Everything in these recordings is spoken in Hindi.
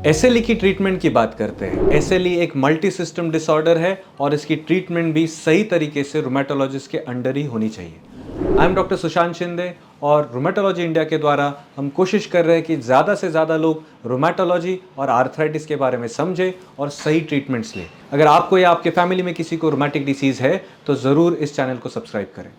एसएलई की ट्रीटमेंट की बात करते हैं। एसएलई एक मल्टी सिस्टम डिसऑर्डर है और इसकी ट्रीटमेंट भी सही तरीके से रूमेटोलॉजिस्ट के अंडर ही होनी चाहिए। I am doctor Sushant Shinde और रूमेटोलॉजी इंडिया के द्वारा हम कोशिश कर रहे हैं कि ज़्यादा से ज़्यादा लोग रूमेटोलॉजी और आर्थराइटिस के बारे में समझें और सही ट्रीटमेंट्स लें। अगर आपको या आपके फैमिली में किसी को रूमेटिक डिसीज़ है तो ज़रूर इस चैनल को सब्सक्राइब करें।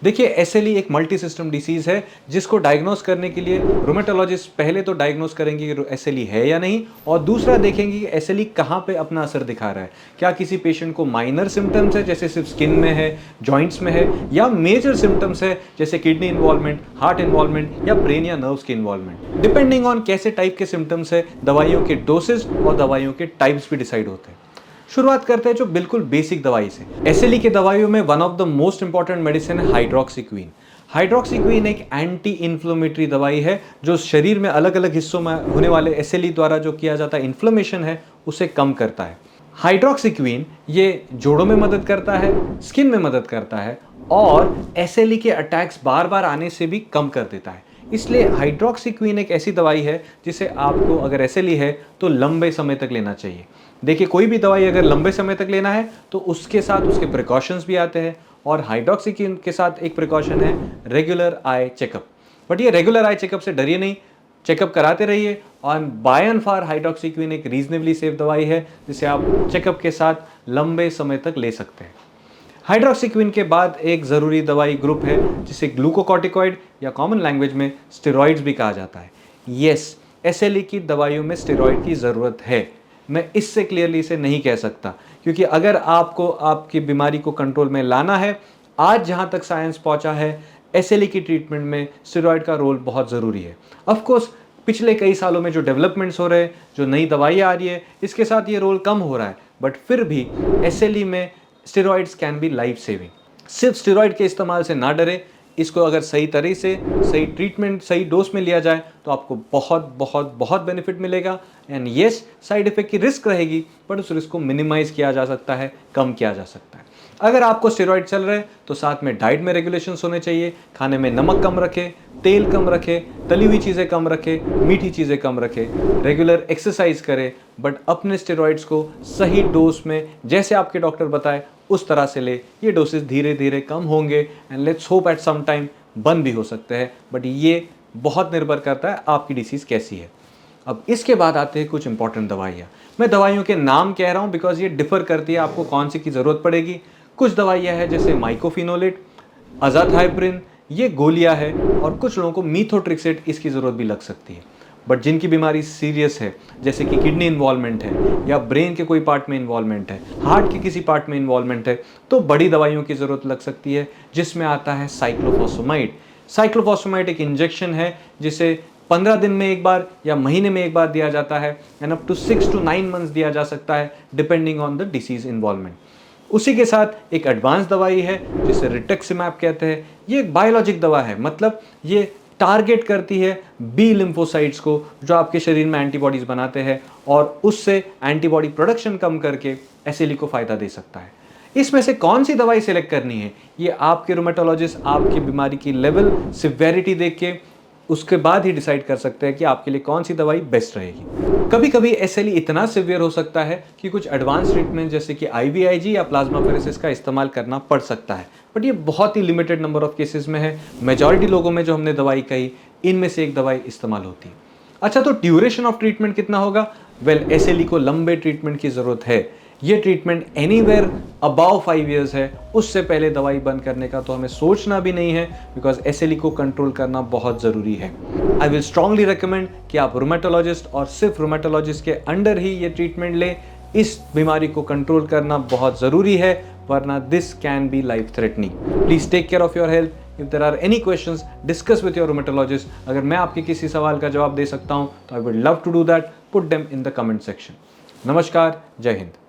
देखिए, एसएलई एक मल्टी सिस्टम डिसीज़ है जिसको डायग्नोस करने के लिए रूमेटोलॉजिस्ट पहले तो डायग्नोस करेंगे कि एसएलई है या नहीं, और दूसरा देखेंगे कि एसएलई कहाँ पे अपना असर दिखा रहा है। क्या किसी पेशेंट को माइनर सिम्टम्स है जैसे सिर्फ स्किन में है, जॉइंट्स में है, या मेजर सिम्टम्स है जैसे किडनी इन्वॉल्वमेंट, हार्ट इन्वॉल्वमेंट या ब्रेन या नर्व्स की इन्वॉल्वमेंट। डिपेंडिंग ऑन कैसे टाइप के सिम्टम्स है, दवाइयों के डोसेज और दवाइयों के टाइप्स भी डिसाइड होते हैं। शुरुआत करते हैं जो बिल्कुल बेसिक दवाई से। एसएलई की दवाइयों में one of the most important medicine है हाइड्रोक्सीक्वीन। हाइड्रोक्सीक्वीन एक एंटी इन्फ्लेमेटरी दवाई है जो शरीर में अलग अलग हिस्सों में होने वाले एसएलई द्वारा जो किया जाता है इन्फ्लेमेशन है उसे कम करता है। हाइड्रोक्सीक्वीन ये जोड़ों में मदद करता है, स्किन में मदद करता है और एसएलई के अटैक्स बार बार आने से भी कम कर देता है। इसलिए हाइड्रोक्सीक्वीन एक ऐसी दवाई है जिसे आपको अगर एसएलई है तो लंबे समय तक लेना चाहिए। देखिए, कोई भी दवाई अगर लंबे समय तक लेना है तो उसके साथ उसके प्रिकॉशंस भी आते हैं, और हाइड्रोक्सीक्वीन के साथ एक प्रिकॉशन है रेगुलर आई चेकअप। बट ये रेगुलर आई चेकअप से डरिए नहीं, चेकअप कराते रहिए। और बाय एंड फार हाइड्रोक्सीक्वीन एक रीजनेबली सेफ दवाई है जिसे आप चेकअप के साथ लंबे समय तक ले सकते हैं। हाइड्रोक्सीक्वीन के बाद एक ज़रूरी दवाई ग्रुप है जिसे ग्लूकोकॉर्टिकॉइड या कॉमन लैंग्वेज में स्टेरॉइड्स भी कहा जाता है। यस, एसएलई की दवाइयों में स्टेरॉइड की ज़रूरत है। मैं इससे क्लियरली इसे नहीं कह सकता, क्योंकि अगर आपको आपकी बीमारी को कंट्रोल में लाना है, आज जहाँ तक साइंस पहुँचा है, एसएलई की ट्रीटमेंट में स्टेरॉइड का रोल बहुत ज़रूरी है। ऑफ कोर्स पिछले कई सालों में जो डेवलपमेंट्स हो रहे हैं, जो नई दवाइयाँ आ रही है, इसके साथ ये रोल कम हो रहा है, बट फिर भी एसएलई में steroids can be life saving. सिर्फ स्टेरॉइड के इस्तेमाल से ना डरे, इसको अगर सही तरह से सही ट्रीटमेंट सही डोज में लिया जाए तो आपको बहुत बहुत बहुत बेनिफिट मिलेगा। एंड येस, साइड इफेक्ट की रिस्क रहेगी, बट उस रिस्क को मिनिमाइज किया जा सकता है, कम किया जा सकता है। अगर आपको स्टेरॉइड चल रहे हैं तो साथ में डाइट में रेगुलेशंस होने चाहिए। खाने में नमक कम रखें, तेल कम रखें, तली हुई चीज़ें कम रखें, मीठी चीज़ें कम रखें, रेगुलर एक्सरसाइज करें, बट अपने स्टेरॉइड्स को सही डोज में जैसे आपके डॉक्टर बताए उस तरह से ले। ये डोसेज धीरे धीरे कम होंगे and let's hope at some time बंद भी हो सकते हैं, बट ये बहुत निर्भर करता है आपकी डिसीज़ कैसी है। अब इसके बाद आते हैं कुछ इंपॉर्टेंट दवाइयाँ। मैं दवाइयों के नाम कह रहा हूँ बिकॉज ये डिफर करती है आपको कौन सी की ज़रूरत पड़ेगी। कुछ दवाइयाँ हैं जैसे माइकोफिनोलेट, अजाथाइप्रिन, ये गोलियाँ है, और कुछ लोगों को मीथोट्रिक्सेट इसकी ज़रूरत भी लग सकती है। बट जिनकी बीमारी सीरियस है, जैसे कि किडनी इन्वॉल्वमेंट है या ब्रेन के कोई पार्ट में इन्वॉल्वमेंट है, हार्ट के किसी पार्ट में इन्वॉल्वमेंट है, तो बड़ी दवाइयों की ज़रूरत लग सकती है, जिसमें आता है साइक्लोफॉस्फेमाइड। साइक्लोफॉस्फेमाइड एक इंजेक्शन है जिसे 15 दिन में एक बार या महीने में एक बार दिया जाता है, and up to 6 to 9 months दिया जा सकता है depending on the disease involvement. उसी के साथ एक एडवांस दवाई है जिसे रिटक्सिमैब कहते हैं। ये एक बायोलॉजिक दवा है, मतलब ये टारगेट करती है बी लिम्फोसाइट्स को जो आपके शरीर में एंटीबॉडीज बनाते हैं, और उससे एंटीबॉडी प्रोडक्शन कम करके एसएलई को फ़ायदा दे सकता है। इसमें से कौन सी दवाई सेलेक्ट करनी है, ये आपके रूमेटोलॉजिस्ट आपकी बीमारी की लेवल सिवेरिटी देख के उसके बाद ही डिसाइड कर सकते हैं कि आपके लिए कौन सी दवाई बेस्ट रहेगी। कभी कभी एसएलई इतना सिवियर हो सकता है कि कुछ एडवांस ट्रीटमेंट जैसे कि आईवीआईजी या प्लाज्माफेरेसिस का इस्तेमाल करना पड़ सकता है, बट ये बहुत ही लिमिटेड नंबर ऑफ केसेस में है। मेजॉरिटी लोगों में जो हमने दवाई कही, इनमें से एक दवाई इस्तेमाल होती है। अच्छा, तो ड्यूरेशन ऑफ ट्रीटमेंट कितना होगा? वेल, एसएलई को लंबे ट्रीटमेंट की ज़रूरत है। ये ट्रीटमेंट एनीवेयर अबाव 5 years है, उससे पहले दवाई बंद करने का तो हमें सोचना भी नहीं है, बिकॉज एसएलई को कंट्रोल करना बहुत ज़रूरी है। आई विल स्ट्रांगली रिकमेंड कि आप रूमेटोलॉजिस्ट और सिर्फ रूमेटोलॉजिस्ट के अंडर ही ये ट्रीटमेंट लें। इस बीमारी को कंट्रोल करना बहुत ज़रूरी है, वरना this can be life threatening. Please take care of your health. If there are any questions, discuss with your rheumatologist. अगर मैं आपके किसी सवाल का जवाब दे सकता हूँ तो I would love to do that. Put them in the comment section. नमस्कार, जय हिंद।